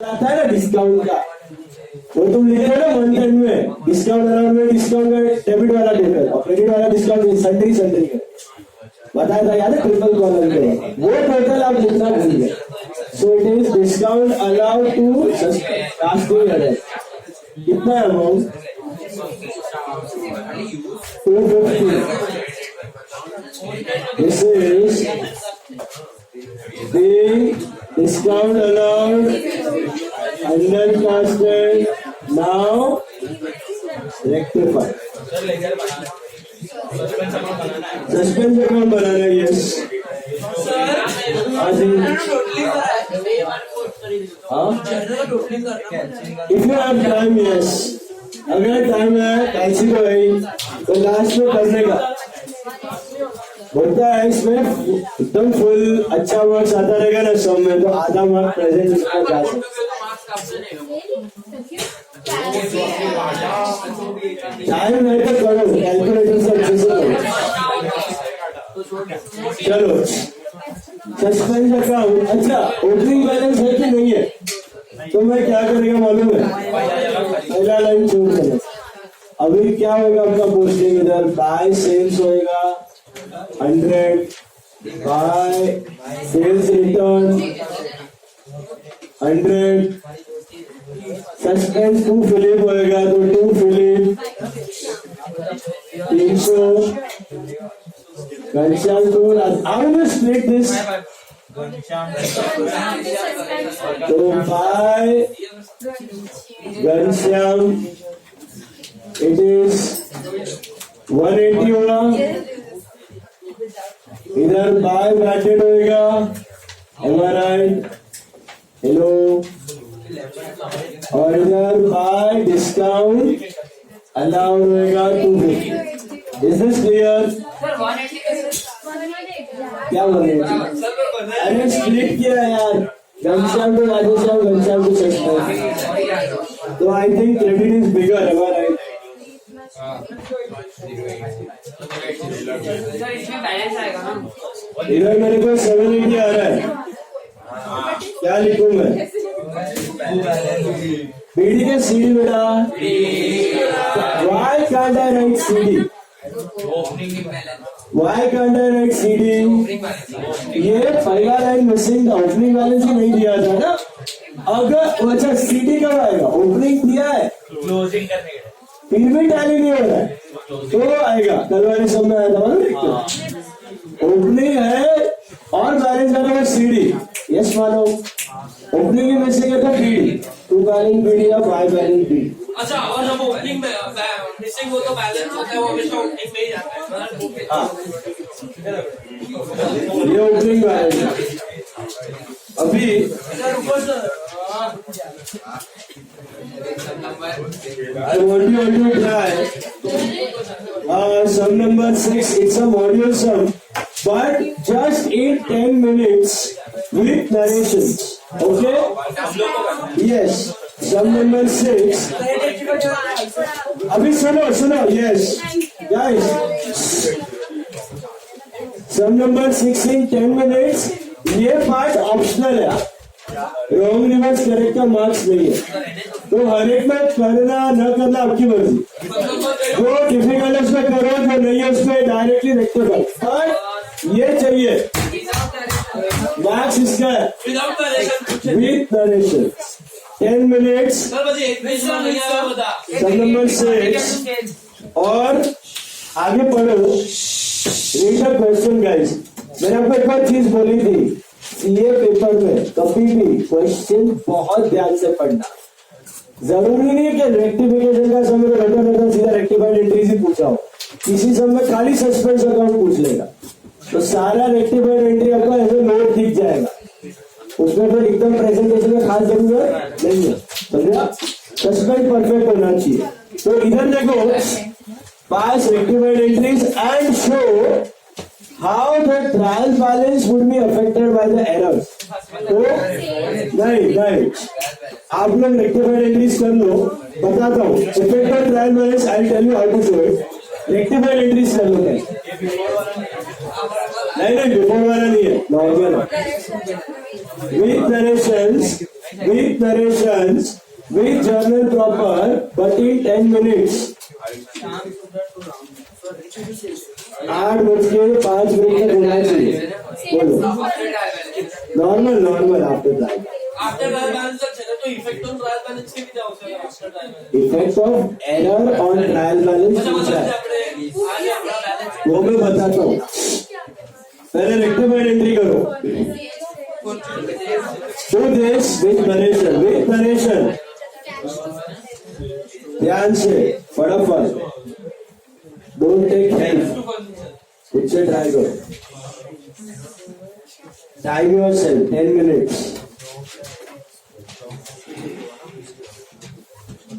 आता है ना डिस्काउंट का, वो तुम लिखे हो ना मंथ एंड में डिस्काउंट अलाउड में डिस्काउंट का डेबिट वाला टोटल और क्रेडिट वाला डिस्काउंट संडे संडे का बताया था, याद है ट्रिपल कॉलम पे वो टोटल आप लिखना भूल गए। So it is discount allowed to कितना amount 250। This is the discount allowed under casted now rectified. Suspense account बनाना है, yes. हाँ if you have time, yes. अगर टाइम है कैसी को भाई तो लास्ट में करने का होता है, इसमें एकदम फुल अच्छा मार्क्स आता रहेगा ना सब में तो आधा मार्क्स प्रेजेंट इसका जा सकता। टाइम नहीं तो करो कैलकुलेटर से अच्छे से करो। चलो सस्पेंस अकाउंट, अच्छा ओपनिंग बैलेंस है कि नहीं है तो मैं क्या करेगा मालूम है, पहला लाइन छोड़ देना। अभी क्या होगा आपका पोस्टिंग, इधर बाय सेल्स होएगा 100, by sales return 100, suspense 2 Philip होएगा तो 2 Philip 300, Ghanshyam 2। I will split this तो बाय घनश्याम इट इज 180 होगा, इधर बाय ब्रैकेट होएगा, एम आई राइट, हेलो, और इधर बाय डिस्काउंट अलाउड होएगा 250। Is this clear? क्या बोल रहे हैं? अरे स्प्लिट किया यार, घनश्याम को राधेश्याम, घनश्याम को सस्पेंस, तो I think credit is bigger, am I right? इधर मेरे को 780 आ रहा है, क्या लिखूं मैं? बीडी के सीडी बेटा, why can't I write CD? Why can't I write CD? ये पहला लाइन मिसिंग था, ओपनिंग बैलेंस ही नहीं दिया था ना। अगर अच्छा सीडी कब आएगा, ओपनिंग दिया है क्लोजिंग करने के फिर भी टैली नहीं हो रहा है तो आएगा, कल वाले सब में आया था ओपनिंग है और बैलेंस का नंबर सीडी, यस मानो ओपनिंग में मिसिंग है तो बीडी, 2 बैलेंस बीडी या 5 बैलेंस बीडी। अच्छा और जब ओपनिंग में मिसिंग हो तो बैलेंस होता है वो हमेशा ओपनिंग में ही जाता है। हाँ ये ओपनिंग बैलेंस अभी I want you to try sum number 6. It's a module sum, but just 8-10 minutes with narrations. Okay? Yes. Sum number 6. अभी सुनो. Yes, guys. Sum number 6 in 10 minutes. ये पार्ट ऑप्शनल है, रॉन्ग रिवर्स करेक्ट का marks नहीं है, तो हर एक में करना न करना आपकी मर्जी। जो डिफिकल्ट है उसमें करो, जो नहीं है उसमें डायरेक्टली देखते करो, पर ये चाहिए मार्क्स इसका है with narration 10 minutes sum number 6 और आगे पढ़ो। Read the question guys. मैंने आपको एक बार चीज बोली थी, सीए पेपर में कभी भी क्वेश्चन बहुत ध्यान से पढ़ना। जरूरी नहीं है कि रेक्टिफिकेशन का समय रटन सीधा रेक्टिफाइड एंट्रीज ही पूछा हो, किसी समय खाली सस्पेंस अकाउंट पूछ लेगा तो सारा रेक्टिफाइड एंट्री आपको ऐसे नोट दिख जाएगा, उसमें फिर एकदम प्रेजेंटेशन में खास जरूरत नहीं है, समझा? सस्पेंस परफेक्ट होना चाहिए। तो इधर देखो, pass rectified entries and show how the trial balance would be affected by the errors. तो नहीं आप लोग रेक्टिफाइड एंट्रीज कर लो, बताता हूँ effect of trial balance, I will tell you how to do it. Rectified entries कर लो, नहीं बिफोर वाला नहीं है, normal with narrations with narrations, with journal proper, but in 10 minutes. 8:05 होना चाहिए. बोलो. Normal after that. After trial balance जर છે તો ઇફેક્ટ ઓન ટ્રાયલ બેલેન્સ કેવી રીતે આવશે after trial balance? Effect of error on trial balance पूछा है. આજે આપણા बैलेंस वो मैं बताता हूँ. पहले रेक्टिफाइड एंट्री करो. Do this with narration. ध्यान से फटाफट. Don't take help. खुद से ट्राई करो. Time yourself 10 minutes.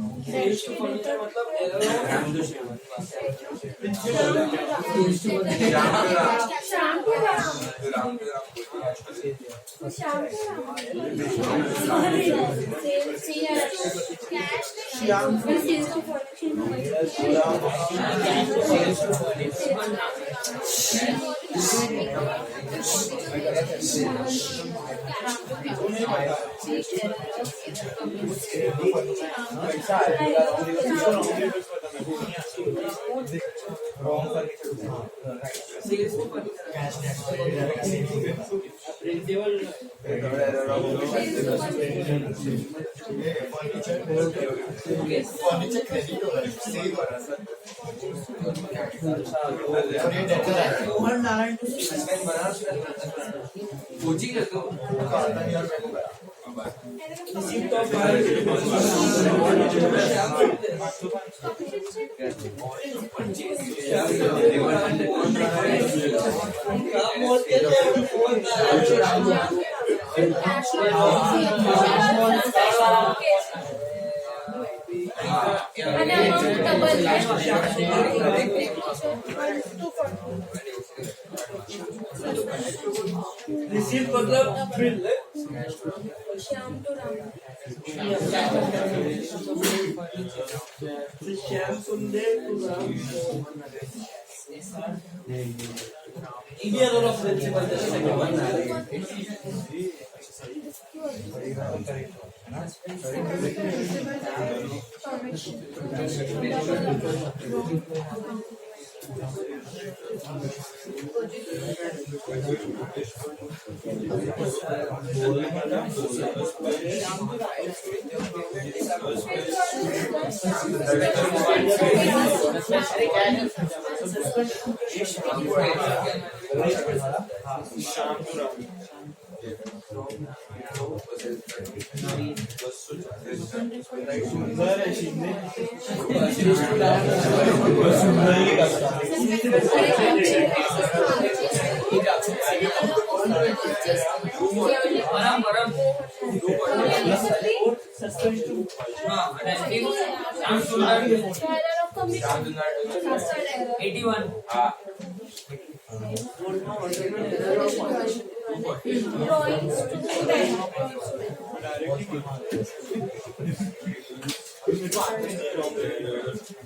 मतलब एरर रिसीव मतलब bill Shyam to Ram Shyam Sundar to Ram ये role of principle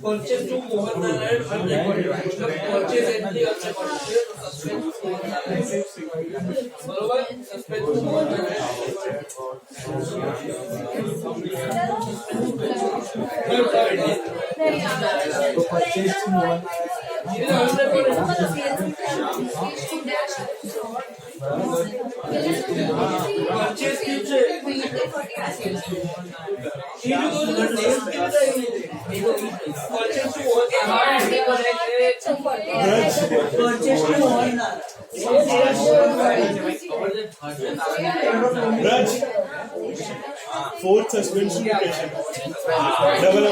Purchase to Mohan Narayan purchase entry of suspense to Mohan Narayan. बरोबर suspense to Mohan Fourth suspension patient. Double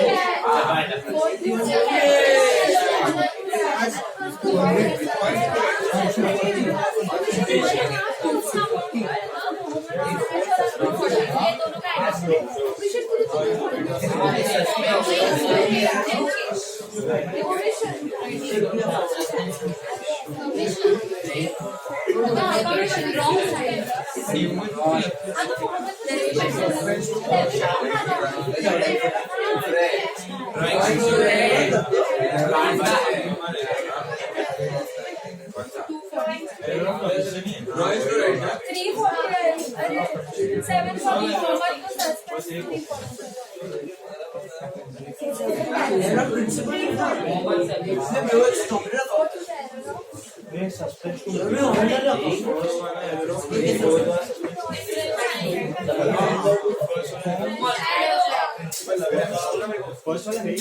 First one है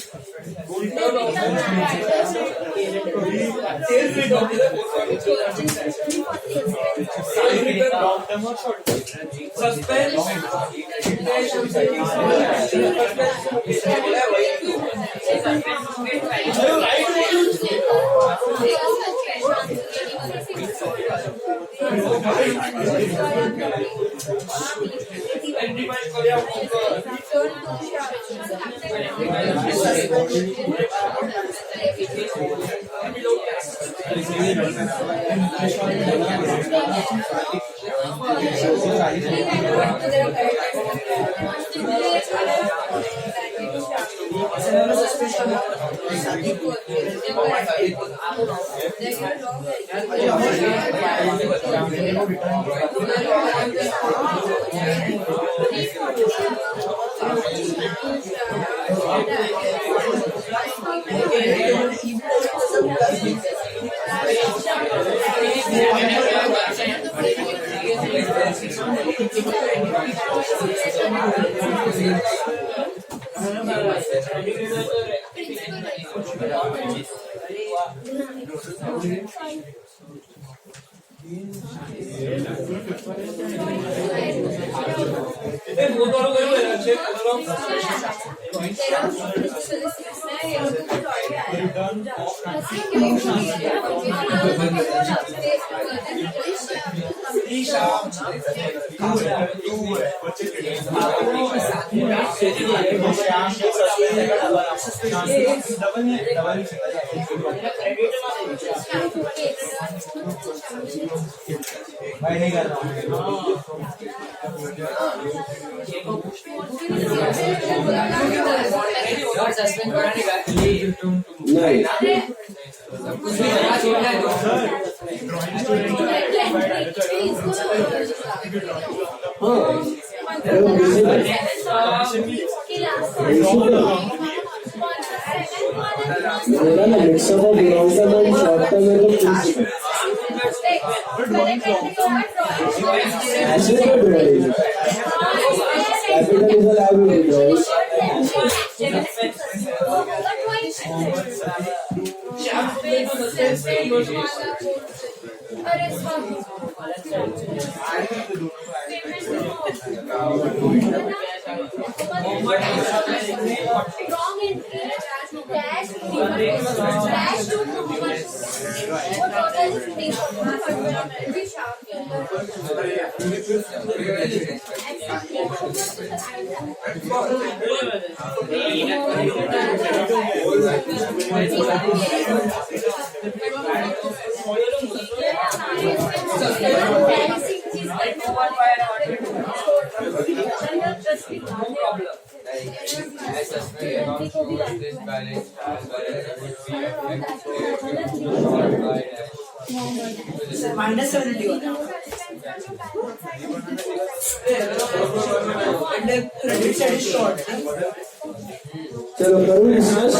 long term or short term? चलो करो discuss.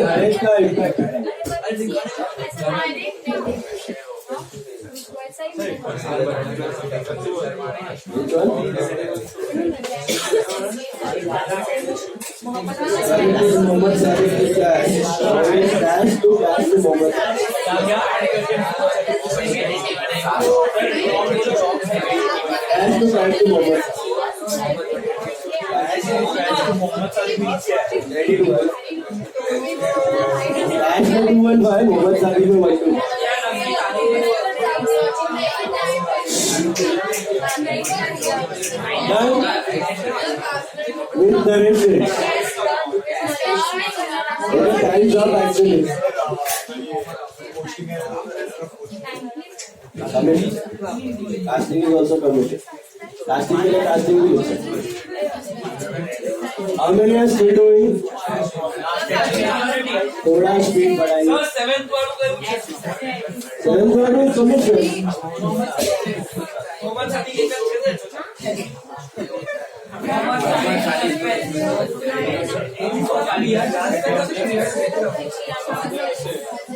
Height का impact है। मोहम्मद सारिक क्या है? Dash to Mohammad ready to work dash to one भाई मोहम्मद सारिक में one two with the reference. Times of accident. Casting is also permitted. Casting के लिए casting भी हो सकता है. How many are still doing? थोड़ा स्पीड बढ़ाइए। सर 7th वालों का पूछे। 7th वाले कमीशन मोहम्मद सादी के कर दे।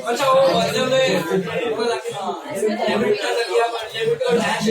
अच्छा वो जब डेबिट कर दिया पर डेबिट और डैश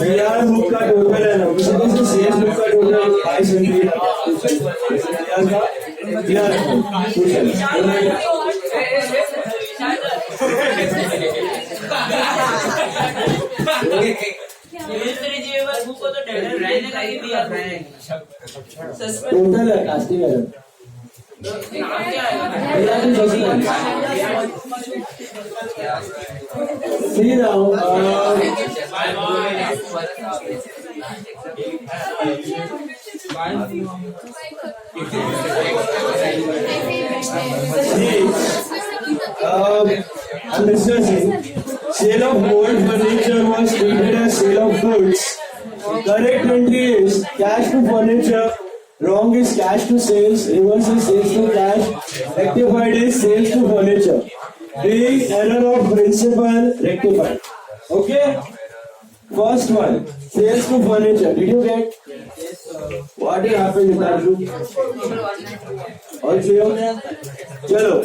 यार बुक का टोटल है ना, किसी से सेल्स बुक का टोटल 2200 टोटल है कास्टिंग है। See now, I'm discussing. Sale of gold furniture was treated as sale of goods. Correct entry is cash to furniture. Wrong is cash to sales. Reverse is sales to cash. Rectified is sales to furniture. The error of principal rectified. Okay. First one, sales to furniture. Did you get? What did happen in that room? All clear? Chalo.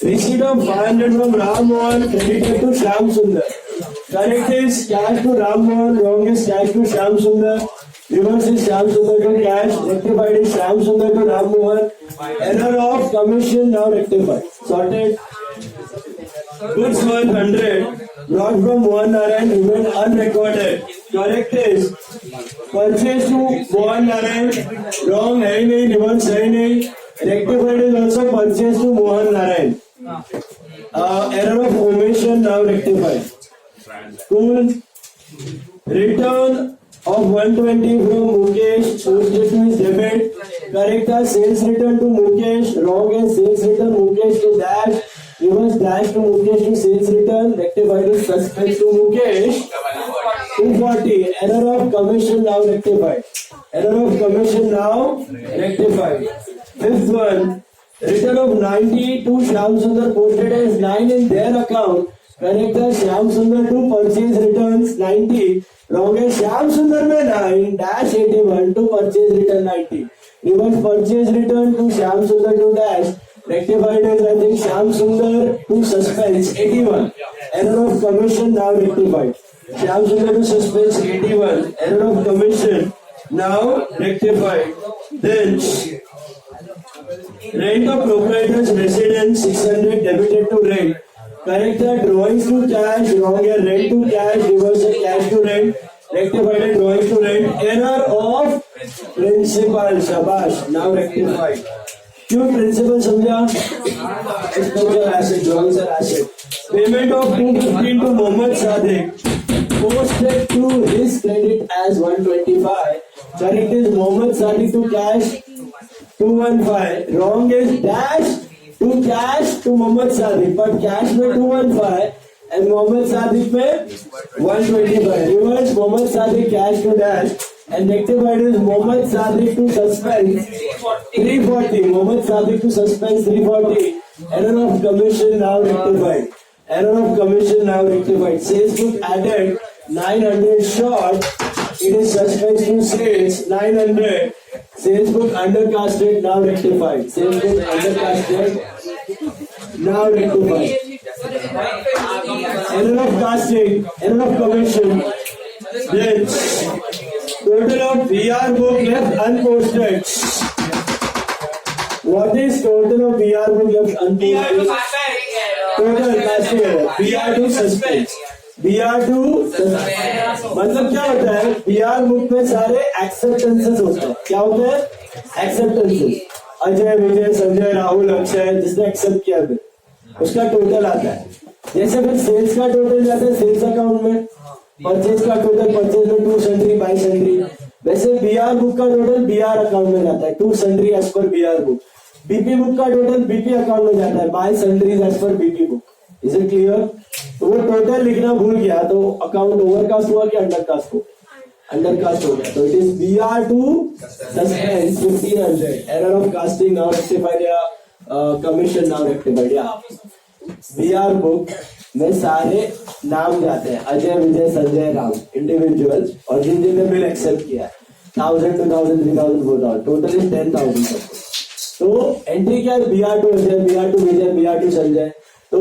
Receipt of 500 from Ram Mohan credited to Shyam Sundar. Correct is cash to Ram Mohan. Wrong is cash to Shyam Sundar. Reverse is Shyam Sundar to cash. Rectified is Shyam Sundar to Ram Mohan. Error of commission now rectified. Sorted. Goods worth 100 brought from Mohan Narayan remain unrecorded. Correct is purchase to Mohan Narayan. Wrong है नहीं, reverse है नहीं. Rectified is also purchase to Mohan Narayan. Error of omission now rectified. Cool. Return of 120 from Mukesh. Source statement is debit. Correct is sales return to Mukesh. Wrong is sales return Mukesh to dash. Reverse dash to Mukesh to sales return. Rectified is suspect to Mukesh. 240. Error of commission now rectified. Error of commission now rectified. Fifth one. Return of 90 to Shyam Sundar posted as 9 in their account. Correct is Shyam Sundar to purchase returns 90. Wrong is Shyam Sundar में 9 dash 81 to purchase return 90. Reverse purchase return to Shyam Sundar to dash. Rectified is I think Shyam Sundar to suspense 81. Error of commission now rectified. Shyam Sundar to suspense 81. Error of commission now rectified. Then rent of proprietor's residence 600 debited to rent. Correct the drawings to cash. Wrong है rent to cash. Reverse है cash to rent. Rectified है drawings to rent. Error of principal. शाबाश. Now rectified. क्यों principal समझा? Expenditure asset. Drawings are asset. Payment of 215 to Mohammed Sadiq. Posted to his credit as 125. Correct is Mohammed Sadiq to cash 215. Wrong is dash to cash to Mohammed Sadiq. But cash में 215 and Mohammed Sadiq में 125. Reverse Mohammed Sadiq cash to dash. And rectified is Mohammed Sadiq to suspense 340. Mohammed Sadiq to suspense 340. Error of commission now rectified. Error of commission now rectified. Sales book added 900 short. It is suspense to sales 900. Sales book undercasted now rectified. Sales book undercasted now rectified. Error of casting. Error of commission. Then total of VR book left unposted What is total of BR book left unposted? Total casting error. BR2 suspense. BR2 suspense. मतलब क्या होता है? BR book में सारे acceptances होते हैं. क्या होते हैं? Acceptances. अजय, विजय, संजय, राहुल, अक्षय, जिसने एक्सेप्ट किया फिर उसका टोटल आता है. जैसे फिर सेल्स का टोटल जाता है सेल्स अकाउंट में, परचेज का टोटल परचेज में, टू सन्ड्री बाई सन्ड्री. वैसे बीआर बुक का टोटल बीआर अकाउंट में जाता है, to sundry as per BR book. BP book का टोटल बीपी अकाउंट में जाता है, by sundries as per BP book. Is it clear? तो वो टोटल लिखना भूल गया तो अकाउंट ओवरकास्ट हुआ कि अंडरकास्ट हो? अंडरकास्ट हो गया. तो it is BR2 suspense 1500. Error of casting now rectified या कमीशन नाउ रेक्टिफाइड. या बीआर बुक में सारे नाम जाते हैं, अजय, विजय, संजय, राम, इंडिविजुअल, और जिन जिनने बिल एक्सेप्ट किया है 1000, 2000, 3000, 4000, टोटल इज 10,000. तो एंट्री क्या है? BR2 अजय, BR2 विजय, BR2 संजय. तो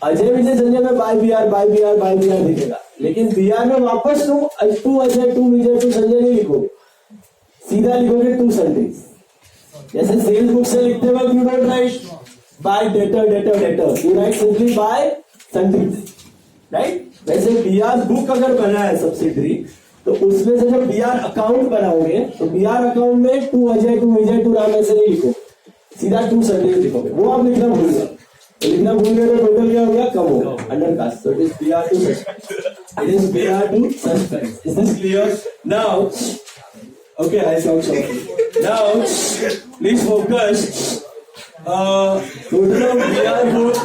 अजय, विजय, संजय में बाय BR दिखेगा, लेकिन BR में वापस to Ajay, to Vijay, to Sanjay नहीं लिखोगे, सीधा लिखोगे टू सन्ड्रीज. जैसे सेल्स बुक से लिखते वक्त you don't write by debtor, you write simply by sundries, right? वैसे बीआर बुक अगर बना है सब्सिडरी तो उसमें से जब बीआर अकाउंट बनाओगे तो बीआर अकाउंट में to Ajay, to Vijay, to Ram ऐसे नहीं लिखो, सीधा टू सन्ड्रीज लिखोगे. वो आप लिखना भूल गए, तो लिखना भूल गए तो टोटल क्या हो गया? कम हो गया, undercast. So it is BR2 suspense. It is BR2 suspense. Is this clear? Now, okay, I talk shortly. Now, please focus. Total of BR book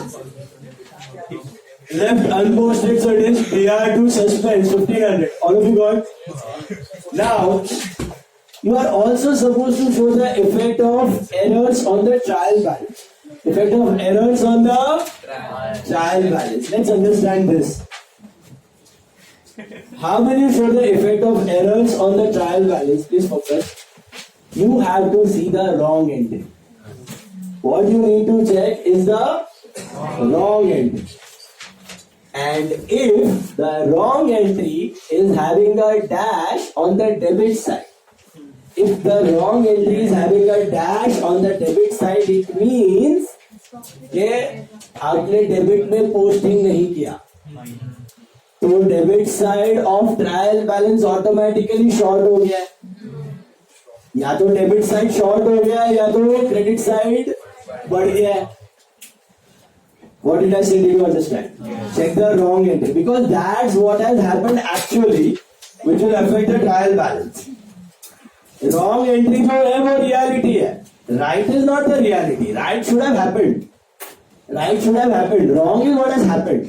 left unposted, so it is BR2 suspense 1500. All of you got? Now, you are also supposed to show the effect of errors on the trial balance. Effect of errors on the trial balance. Let's understand this. How will you show the effect of errors on the trial balance? Please focus. You have to see the wrong entry. What you need to check is the wrong entry. And if the wrong entry is having a dash on the debit side, if the wrong entry is having a dash on the debit side, it means कि आपने debit में posting नहीं किया, तो debit side of trial balance automatically short हो गया. या तो डेबिट साइड शॉर्ट हो गया या तो क्रेडिट साइड बढ़ गया. What did I say? Did you understand? Check the wrong entry because that's what has happened actually, which will affect the trial balance. Wrong entry जो है वो reality है. Right is not the reality. Right should have happened. Right should have happened. Wrong is what has happened.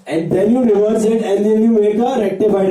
And then you reverse it and then you make a rectified